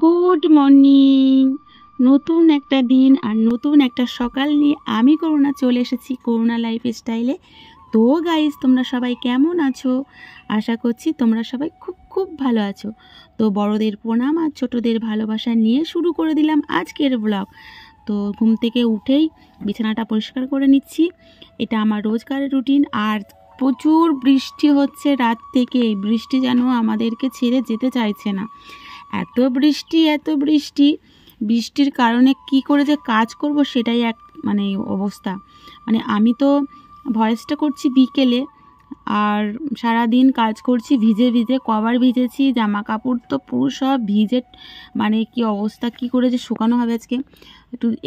Good morning. নতুন একটা দিন আর নতুন একটা সকাল নিয়ে আমি করুণা চলে এসেছি করুণা লাইফ স্টাইলে। তো গাইস, তোমরা সবাই কেমন আছো? আশা করছি তোমরা সবাই খুব খুব ভালো আছো। তো বড়দের প্রণাম আর ছোটদের ভালোবাসা নিয়ে শুরু করে দিলাম আজকের ব্লগ। তো ঘুম থেকে উঠেই বিছানাটা পরিষ্কার করে নিচ্ছি, এটা আমার রোজকারের রুটিন। আর প্রচুর বৃষ্টি হচ্ছে রাত থেকে, বৃষ্টি যেন আমাদেরকে ছেড়ে যেতে চাইছে না। এত বৃষ্টি এত বৃষ্টি, বৃষ্টির কারণে কি করে যে কাজ করব সেটাই এক অবস্থা। আমি তো ভয়েসটা করছি বিকেলে, আর সারা দিন কাজ করছি ভিজে ভিজে, কভার ভিজেছি, জামা কাপড় তো পুরো সব ভিজে, কি অবস্থা, কি করে যে শুকানো হবে আজকে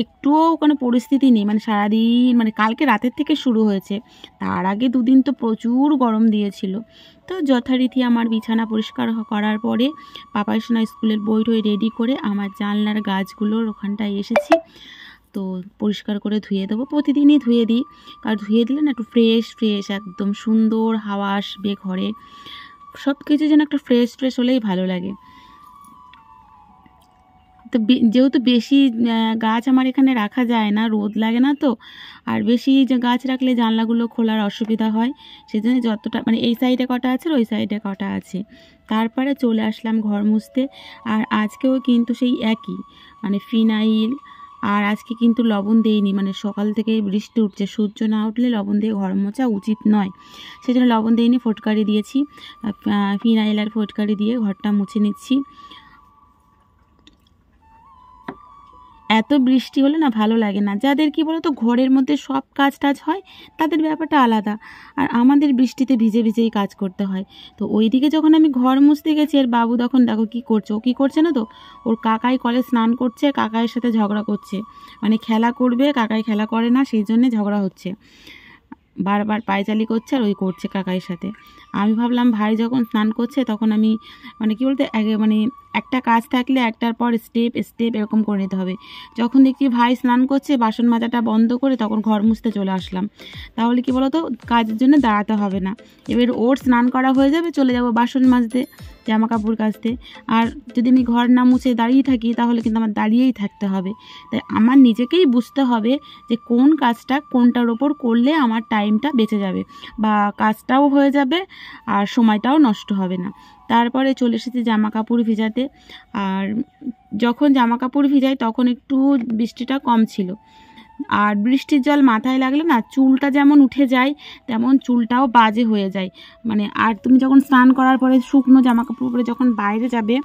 একটুও কোনো পরিস্থিতি নেই। সারাদিন কালকে রাতের থেকে শুরু হয়েছে, তার আগে দুদিন তো প্রচুর গরম দিয়েছিল। তো যথারীতি আমার বিছানা পরিষ্কার করার পরে পাপাই সোনা স্কুলের বই টই রেডি করে আমার জানলার গাছগুলোর ওখানটায় এসেছি। তো পরিষ্কার করে ধুয়ে দেবো, প্রতিদিনই ধুয়ে দিই, কারণ ধুয়ে দিলে না একটু ফ্রেশ ফ্রেশ একদম সুন্দর হাওয়া আসবে ঘরে, সব কিছু যেন একটা ফ্রেশ ফ্রেশ হলেই ভালো লাগে। তো যেহেতু বেশি গাছ আমার এখানে রাখা যায় না, রোদ লাগে না তো, আর বেশি গাছ রাখলে জানলাগুলো খোলার অসুবিধা হয়, সেই জন্য যতটা এই সাইডে কটা আছে ওই সাইডে কটা আছে। তারপরে চলে আসলাম ঘর মুছতে। আর আজকেও কিন্তু সেই একই, ফিনাইল, আর আজকে কিন্তু লবণ দেইনি, সকাল থেকে বৃষ্টি উঠছে, সূর্য না উঠলে লবণ দিয়ে ঘর মোছা উচিত নয়, সেই জন্য লবণ দেইনি, ফটকারি দিয়েছি, ফিনাইল আর ফটকারি দিয়ে ঘরটা মুছে নিচ্ছি। এত বৃষ্টি হলে না ভালো লাগে না, যাদের কি বলতো ঘরের মধ্যে সব কাজ টাজ হয় তাদের ব্যাপারটা আলাদা, আর আমাদের বৃষ্টিতে ভিজে ভিজেই কাজ করতে হয়। তো ওইদিকে যখন আমি ঘর মুছতে গেছি, আর বাবু তখন দেখো কি করছে, ও কি করছে না তো, ওর কাকাই কলে স্নান করছে, কাকাইয়ের সাথে ঝগড়া করছে, খেলা করবে, কাকাই খেলা করে না, সেই জন্যে ঝগড়া হচ্ছে, বারবার পায়চালি করছে আর ওই করছে কাকাইয়ের সাথে। আমি ভাবলাম ভাই যখন স্নান করছে তখন আমি কি বলতে একটা কাজ থাকলে একটার পর স্টেপ স্টেপ এরকম করে নিতে হবে। যখন দেখছি ভাই স্নান করছে, বাসন মাজাটা বন্ধ করে তখন ঘর মুছতে চলে আসলাম, তাহলে কি বলতো কাজের জন্য দাঁড়াতে হবে না। এবার ওর স্নান করা হয়ে যাবে, চলে যাব বাসন মাজতে, জামা কাপড় কাচতে। আর যদি আমি ঘর না মুছে দাঁড়িয়ে থাকি তাহলে কিন্তু আমার দাঁড়িয়েই থাকতে হবে। তাই আমার নিজেকেই বুঝতে হবে যে কোন কাজটা কোনটার ওপর করলে আমার টাইমটা বেঁচে যাবে, বা কাজটাও হয়ে যাবে আর সময়টাও নষ্ট হবে না। তারপরে চলে এসেছি জামা কাপড় ভিজাতে। আর যখন জামা কাপড় ভিজাই তখন একটু বৃষ্টিটা কম ছিল, আর বৃষ্টির জল মাথায় লাগলে না চুলটা যেমন উঠে যায় তেমন চুলটাও বাজে হয়ে যায়। আর তুমি যখন স্নান করার পরে শুকনো জামা কাপড় পরে যখন বাইরে যাবে,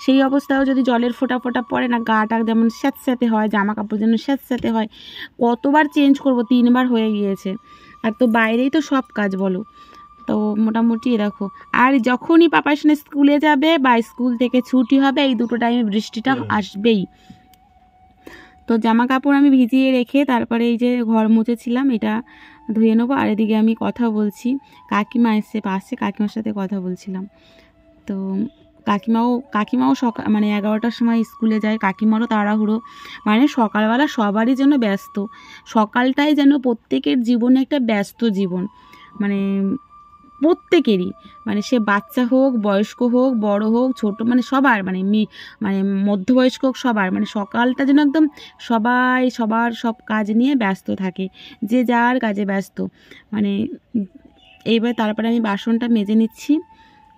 সেই অবস্থায়ও যদি জলের ফোঁটা ফোঁটা পড়ে না, গাটা যেমন স্যাঁতস্যাঁতে হয়, জামা কাপড় যেন স্যাঁতস্যাঁতে হয়। কতবার চেঞ্জ করব, 3বার হয়ে গিয়েছে। আর তো বাইরেই তো সব কাজ বলো, তো মোটামুটি এরকম। আর যখনই পাপার সঙ্গে স্কুলে যাবে বা স্কুল থেকে ছুটি হবে, এই দুটো টাইমে বৃষ্টিটা আসবেই। তো জামা কাপড় আমি ভিজিয়ে রেখে তারপরে এই যে ঘর মুছেছিলাম, এটা ধুয়ে নেবো। আর এদিকে আমি কথা বলছি, কাকিমা এসছে পাশে, কাকিমার সাথে কথা বলছিলাম। তো কাকিমাও সকাল 11টার সময় স্কুলে যায়, কাকিমারও তাড়াহুড়ো, সকালবেলা সবারই যেন ব্যস্ত, সকালটাই যেন প্রত্যেকের জীবনে একটা ব্যস্ত জীবন, প্রত্যেকেরই, সে বাচ্চা হোক, বয়স্ক হোক, বড় হোক, ছোট, সবার মধ্যবয়স্ক হোক, সবার সকালটা যেন একদম সবার সব কাজ নিয়ে ব্যস্ত থাকে, যে যার কাজে ব্যস্ত। এইবার তারপরে আমি বাসনটা মেজে নিচ্ছি,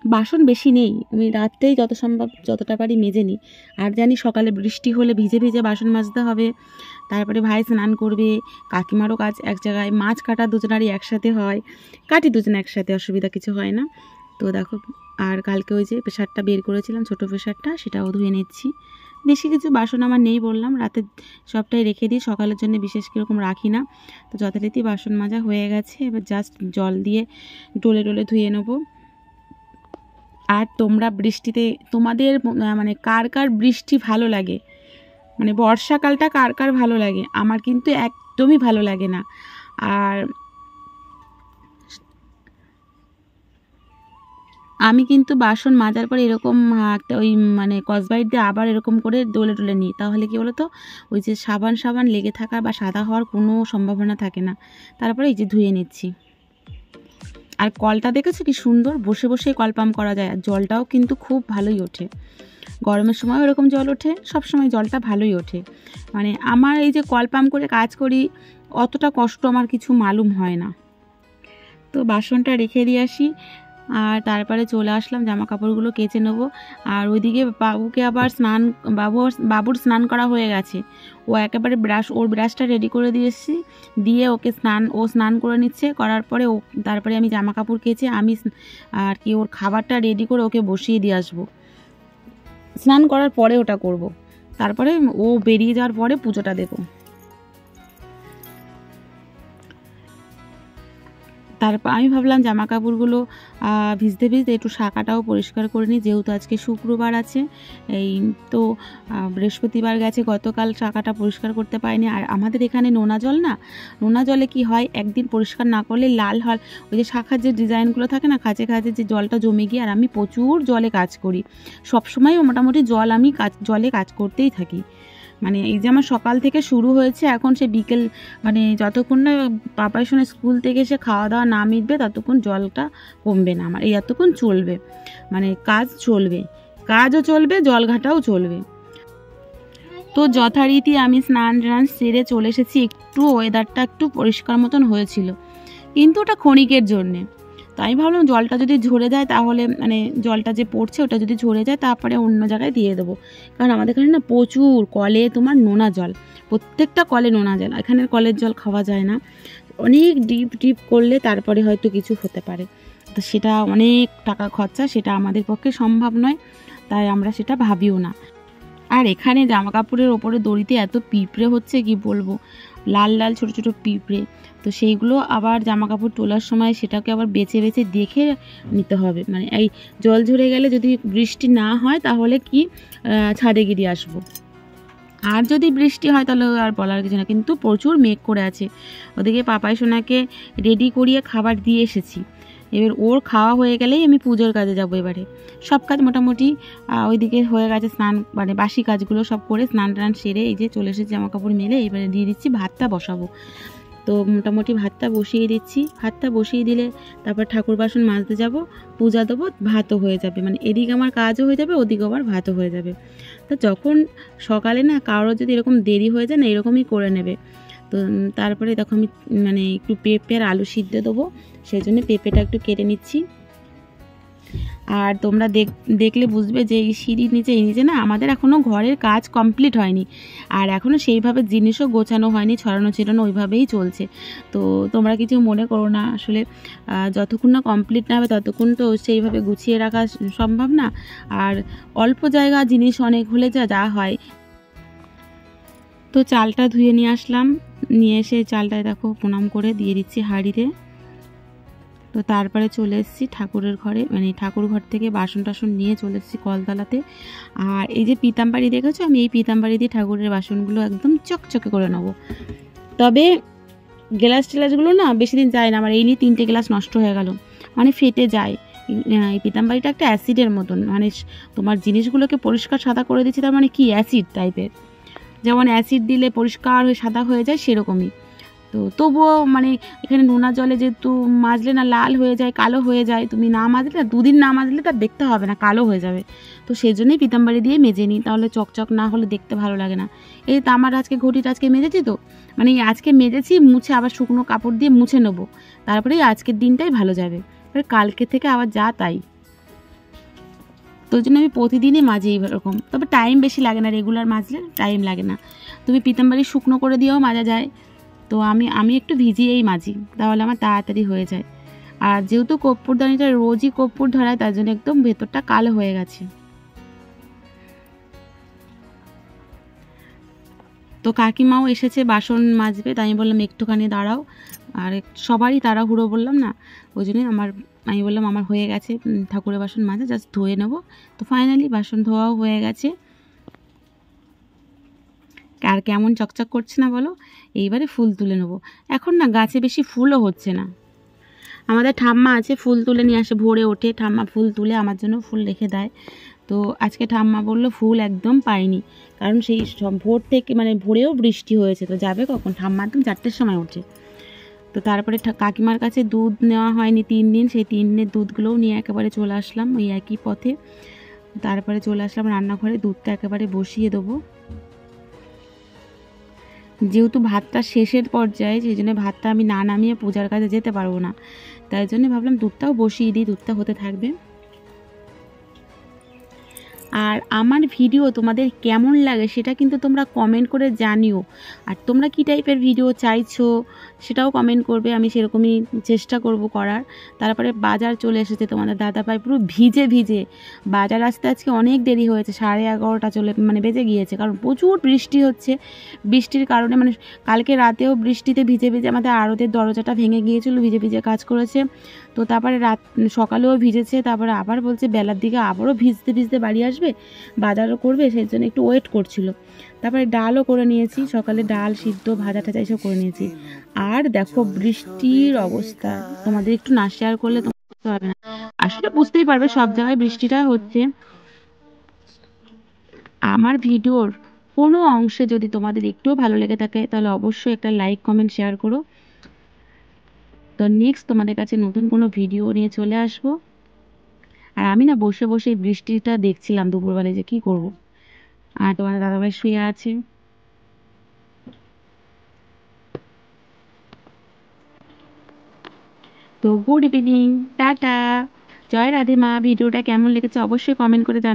বাসন বেশি নেই, আমি রাত্রেই যত সম্ভব যতটা পারি মেজে নিই। আর জানি সকালে বৃষ্টি হলে ভিজে ভিজে বাসন মাজতে হবে। তারপরে ভাই স্নান করবে, কাকিমারও কাজ এক জায়গায়, মাছ কাটা দুজনারই একসাথে হয়, কাটি দুজনে একসাথে, অসুবিধা কিছু হয় না। তো দেখো, আর কালকে ওই যে প্রেশারটা বের করেছিলাম, ছোটো প্রেশারটা, সেটাও ধুয়ে নিচ্ছি। বেশি কিছু বাসন আমার নেই, বললাম রাতে সবটাই রেখে দিই, সকালের জন্য বিশেষ কীরকম রাখি না। তো যথারীতি বাসন মাজা হয়ে গেছে, এবার জাস্ট জল দিয়ে ডলে ডলে ধুয়ে নেবো। আর তোমরা বৃষ্টিতে তোমাদের কার কার বৃষ্টি ভালো লাগে, বর্ষাকালটা কার কার ভালো লাগে? আমার কিন্তু একদমই ভালো লাগে না। আর আমি কিন্তু বাসন মাজার পরে এরকম একটা ওই কসবাইট দিয়ে আবার এরকম করে ডলে ডলে নিই, তাহলে কি বলো তো ওই যে সাবান লেগে থাকা বা সাদা হওয়ার কোনো সম্ভাবনা থাকে না। তারপরে এই যে ধুয়ে নিচ্ছি। আর কলটা দেখেছো কি সুন্দর, বসে বসে কল পাম্প করা যায়, আর জলটাও কিন্তু খুব ভালোই ওঠে। গরমের সময় এরকম জল ওঠে, সব সময় জলটা ভালোই ওঠে। মানে আমার এই যে কল পাম্প করে কাজ করি, অতটা কষ্ট আমার কিছু মালুম হয় না। তো বাসনটা রেখে দিয়ে আসি, আর তারপরে চলে আসলাম জামা কাপড়গুলো কেচে নেবো। আর ওইদিকে বাবুকে আবার বাবুর স্নান করা হয়ে গেছে। ও একেবারে ওর ব্রাশটা রেডি করে দিয়েছি, দিয়ে ওকে ও স্নান করে নিচ্ছে। করার পরে তারপরে আমি জামা কাপড় কেচে আমি আর কি ওর খাবারটা রেডি করে ওকে বসিয়ে দিয়ে আসবো। স্নান করার পরে ওটা করব, তারপরে ও বেরিয়ে যাওয়ার পরে পুজোটা দেবো। তারপর আমি ভাবলাম জামা কাপড়গুলো ভিজতে ভিজতে একটু শাখাটাও পরিষ্কার করে নিই, যেহেতু আজকে শুক্রবার আছে। এই তো বৃহস্পতিবার গেছে, গতকাল শাখাটা পরিষ্কার করতে পারিনি। আর আমাদের এখানে নোনা জল না, নোনা জলে কি হয়, একদিন পরিষ্কার না করলে লাল হয়, ওই যে শাখার যে ডিজাইনগুলো থাকে না, খাঁচে খাঁচে যে জলটা জমে গিয়ে। আর আমি প্রচুর জলে কাজ করি, সবসময় মোটামুটি আমি জলে কাজ করতেই থাকি। মানে এই যে আমার সকাল থেকে শুরু হয়েছে, এখন সে বিকেল, মানে যতক্ষণ না পাপার সঙ্গে স্কুল থেকে এসে খাওয়া দাওয়া না মিটবে ততক্ষণ জলটা কমবে না আমার, এই এতক্ষণ চলবে, মানে কাজ চলবে, কাজও চলবে, জল ঘাটাও চলবে। তো যথারীতি আমি স্নান সেরে চলে এসেছি। একটু ওয়েদারটা একটু পরিষ্কার মতন হয়েছিল, কিন্তু ওটা ক্ষণিকের জন্যে। তো আমি ভাবলাম জলটা যদি ঝরে যায় তাহলে, মানে জলটা যে পড়ছে ওটা যদি ঝরে যায় তারপরে অন্য জায়গায় দিয়ে দেবো। কারণ আমাদের এখানে না প্রচুর কলে তোমার নোনা জল, প্রত্যেকটা কলে নোনা জল, এখানের কলের জল খাওয়া যায় না। অনেক ডিপ করলে তারপরে হয়তো কিছু হতে পারে, তো সেটা অনেক টাকা খরচা, সেটা আমাদের পক্ষে সম্ভব নয়, তাই আমরা সেটা ভাবিও না। আর এখানে জামা কাপড়ের ওপরে দড়িতে এত পিঁপড়ে হচ্ছে কি বলবো, লাল লাল ছোট ছোট পিঁপড়ে। তো সেইগুলো আবার জামা কাপড় তোলার সময় সেটাকে আবার বেছে বেছে দেখে নিতে হবে। মানে এই জল ঝরে গেলে যদি বৃষ্টি না হয় তাহলে কি ছাদে গিয়ে আসবো, আর যদি বৃষ্টি হয় তাহলে আর বলার কিছু না। কিন্তু প্রচুর মেঘ করে আছে। ওদিকে পাপাই সোনাকে রেডি করিয়ে খাবার দিয়ে এসেছি, এবার ওর খাওয়া হয়ে গেলেই আমি পুজোর কাজে যাবো। এবারে সব কাজ মোটামুটি ওইদিকে হয়ে গেছে, স্নান মানে বাসি কাজগুলো সব করে স্নান টান সেরে এই যে চলে এসেছি, জামা কাপড় মেলে এবারে দিয়ে দিচ্ছি ভাতটা বসাবো। তো মোটামুটি ভাতটা বসিয়ে দিচ্ছি, ভাতটা বসিয়ে দিলে তারপর ঠাকুর বাসন মাজতে যাব, পূজা দেবো, ভাতও হয়ে যাবে। মানে এদিকে আমার কাজও হয়ে যাবে, ওদিকে আবার ভাতও হয়ে যাবে। তো যখন সকালে না কারোর যদি এরকম দেরি হয়ে যায় না, এরকমই করে নেবে। তো তারপরে দেখো আমি মানে একটু পেঁপে আর আলু সিদ্ধ দেবো, সেই জন্য পেঁপেটা একটু কেটে নিচ্ছি। আর তোমরা দেখলে বুঝবে যে এই সিঁড়ির নিচে না আমাদের এখনও ঘরের কাজ কমপ্লিট হয়নি, আর এখনও সেইভাবে জিনিসও গোছানো হয়নি, ছড়ানো ছিটানো ওইভাবেই চলছে। তো তোমরা কিছু মনে করো না, আসলে যতক্ষণ না কমপ্লিট না হবে ততক্ষণ তো সেইভাবে গুছিয়ে রাখা সম্ভব না। আর অল্প জায়গা জিনিস অনেক হলে যা হয়। তো চালটা ধুয়ে নিয়ে আসলাম, নিয়ে এসে চালটায় দেখো প্রণাম করে দিয়ে দিচ্ছি হাঁড়িতে। তো তারপরে চলে এসেছি ঠাকুরের ঘরে, মানে ঠাকুর ঘর থেকে বাসন টাসন নিয়ে চলে এসেছি কলতলাতে। আর এই যে পিতাম্বাড়ি দেখেছো, আমি এই পিতাম্বাড়ি দিয়ে ঠাকুরের বাসনগুলো একদম চকচকে করে নেবো। তবে গ্লাস টেলাসগুলো না বেশি দিন যায় না আমার, এই নিয়ে 3টে গ্লাস নষ্ট হয়ে গেল, মানে ফেটে যায়। এই পিতাম্বাড়িটা একটা অ্যাসিডের মতন, মানে তোমার জিনিসগুলোকে পরিষ্কার সাদা করে দিচ্ছে, তার মানে কি অ্যাসিড টাইপের, যেমন অ্যাসিড দিলে পরিষ্কার হয়ে সাদা হয়ে যায় সেরকমই। তো তবুও মানে এখানে নোনা জলে যেহেতু মাজলে না লাল হয়ে যায়, কালো হয়ে যায়, তুমি না মাজলে, 2 দিন না মাজলে তার দেখতে হবে না, কালো হয়ে যাবে। তো সেই জন্যই পিতাম্বাড়ি দিয়ে মেজে নিই, তাহলে চকচক না হলে দেখতে ভালো লাগে না। এই তো আমার আজকে ঘটিটা আজকে মেজেছি, তো মানে আজকে মেজেছি, মুছে আবার শুকনো কাপড় দিয়ে মুছে নেবো, তারপরেই আজকের দিনটাই ভালো যাবে। এবার কালকে থেকে আবার যা তাই, তো জন্য আমি প্রতিদিনই মাজি এরকম। তবে টাইম বেশি লাগে না, রেগুলার মাজলে টাইম লাগে না। তুমি পিতাম্বাড়ি শুকনো করে দিয়েও মাজা যায়, তো আমি একটু ভিজিয়েই মাজি, তাহলে আমার তাড়াতাড়ি হয়ে যায়। আর যেহেতু কর্পূরদানিটা রোজই কর্পূর ধরায়, তার জন্য একদম ভেতরটা কালো হয়ে গেছে। তো কাকিমাও এসেছে বাসন মাজবে, তাই আমি বললাম একটুখানি দাঁড়াও। আর সবারই তাড়াহুড়ো বললাম না, ওই জন্যই আমি বললাম আমার হয়ে গেছে ঠাকুরের বাসন মাজা, জাস্ট ধুয়ে নেবো। তো ফাইনালি বাসন ধোয়াও হয়ে গেছে। আর কেমন চকচক করছে না বলো। এইবারে ফুল তুলে নেবো। এখন না গাছে বেশি ফুলও হচ্ছে না। আমাদের ঠাম্মা আছে, ফুল তুলে নিয়ে আসে, ভোরে ওঠে ঠাম্মা ফুল তুলে আমার জন্য ফুল রেখে দেয়। তো আজকে ঠাম্মা বললো ফুল একদম পাইনি, কারণ সেই ভোর থেকে মানে ভোরেও বৃষ্টি হয়েছে, তো যাবে কখন, ঠাম্মা একদম 4টের সময় ওঠে। তো তো তারপরে কাকিমার কাছে দুধ নেওয়া হয়নি 3 দিন, সেই 3 দিনের দুধগুলোও নিয়ে একেবারে চলে আসলাম ওই একই পথে। তারপরে চলে আসলাম রান্নাঘরে, দুধটা একেবারে বসিয়ে দেবো। যেহেতু ভাতটা শেষের পর্যায়ে, সেই জন্য ভাতটা আমি না নামিয়ে পূজার কাছে যেতে পারবো না, তাই জন্য ভাবলাম দুধটাও বসিয়ে দিই, দুধটা হতে থাকবে। আর আমার ভিডিও তোমাদের কেমন লাগে সেটা কিন্তু তোমরা কমেন্ট করে জানিও। আর তোমরা কী টাইপের ভিডিও চাইছো সেটাও কমেন্ট করবে, আমি সেরকমই চেষ্টা করব করার। তারপরে বাজার চলে এসেছে তোমাদের দাদাভাই পুরো ভিজে ভিজে। বাজার আসতে আজকে অনেক দেরি হয়েছে, 11:30 বেজে গিয়েছে, কারণ প্রচুর বৃষ্টি হচ্ছে। বৃষ্টির কারণে কালকে রাতেও বৃষ্টিতে ভিজে ভিজে আমাদের আড়তের দরজাটা ভেঙে গিয়েছিল, ভিজে ভিজে কাজ করেছে। তো তারপরে সকালেও ভিজেছে, তারপরে আবার বলছে বেলার দিকে আবারও ভিজতে ভিজতে বাড়ি আসবে, বাজারও করবে, সেই জন্য একটু ওয়েট করছিল। তারপরে ডালও করে নিয়েছি, সকালে ডাল সিদ্ধ ভাজা টাজা এসব করে নিয়েছি। আর দেখো বৃষ্টির অবস্থা, তোমাদের একটু না শেয়ার করলে তো বুঝতে পারবে না। আসলে বুঝতেই পারবে সব জায়গায় বৃষ্টিটা হচ্ছে। আমার ভিডিওর কোনো অংশে যদি তোমাদের একটুও ভালো লেগে থাকে তাহলে অবশ্যই একটা লাইক কমেন্ট শেয়ার করো। তো নেক্সট তোমাদের কাছে নতুন কোনো ভিডিও নিয়ে চলে আসবো। আর আমি না বসে বসে এই বৃষ্টিটা দেখছিলাম দুপুরবেলায় যে কি করব। আর তোমার দাদাভাই শুয়ে আছে। তো গুড ইভিনিং, টাটা, জয় রাধে মা। ভিডিওটা কেমন লেগেছে অবশ্যই কমেন্ট করে জানাও।